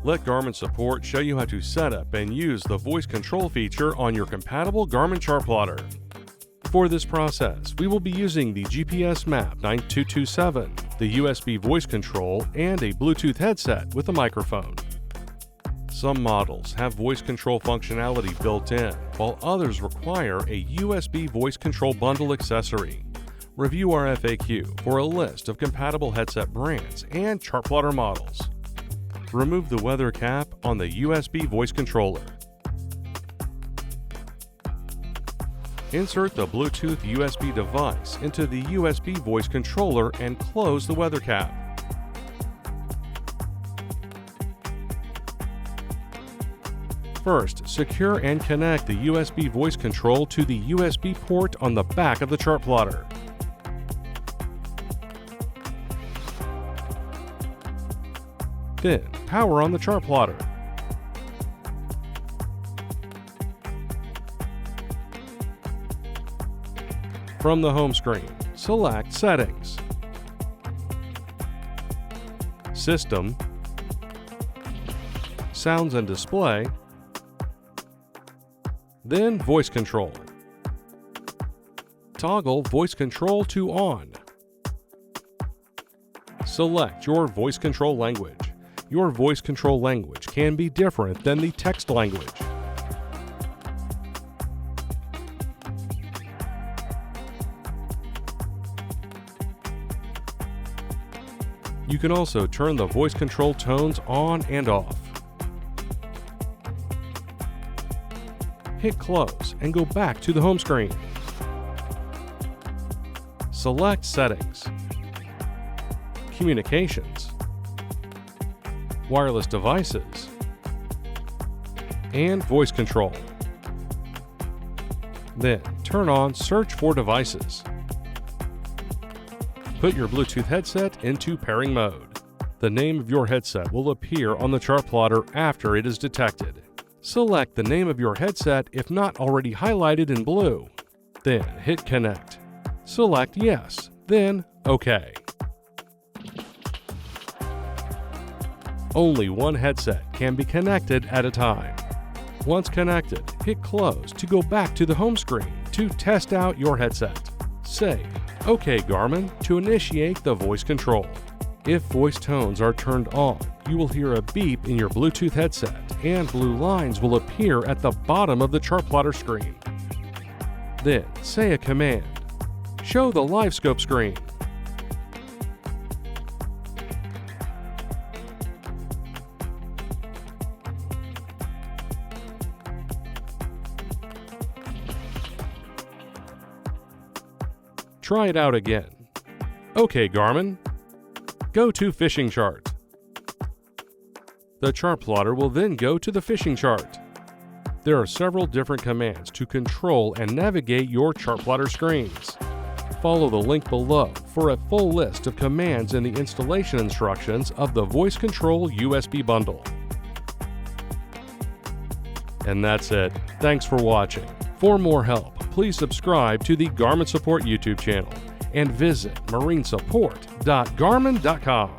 Let Garmin Support show you how to set up and use the voice control feature on your compatible Garmin Chartplotter. For this process, we will be using the GPS map 9227, the USB voice control, and a Bluetooth headset with a microphone. Some models have voice control functionality built in, while others require a USB voice control bundle accessory. Review our FAQ for a list of compatible headset brands and Chartplotter models. Remove the weather cap on the USB voice controller. Insert the Bluetooth USB device into the USB voice controller and close the weather cap. First, secure and connect the USB voice control to the USB port on the back of the Chartplotter. Then, power on the Chartplotter. From the home screen, select Settings, System, Sounds and Display, then Voice Control. Toggle Voice Control to On. Select your voice control language. Your voice control language can be different than the text language. You can also turn the voice control tones on and off. Hit close and go back to the home screen. Select Settings, Communications, Wireless Devices, and Voice Control. Then turn on Search for Devices. Put your Bluetooth headset into pairing mode. The name of your headset will appear on the Chartplotter after it is detected. Select the name of your headset if not already highlighted in blue. Then hit Connect. Select Yes, then OK. Only one headset can be connected at a time. Once connected, hit Close to go back to the home screen to test out your headset. Say, OK Garmin, to initiate the voice control. If voice tones are turned on, you will hear a beep in your Bluetooth headset and blue lines will appear at the bottom of the Chartplotter screen. Then say a command. Show the live scope screen. Try it out again. OK Garmin, go to Fishing Chart. The Chartplotter will then go to the fishing chart. There are several different commands to control and navigate your Chartplotter screens. Follow the link below for a full list of commands and the installation instructions of the voice control USB bundle. And that's it. Thanks for watching. For more help, please subscribe to the Garmin Support YouTube channel and visit marinesupport.garmin.com.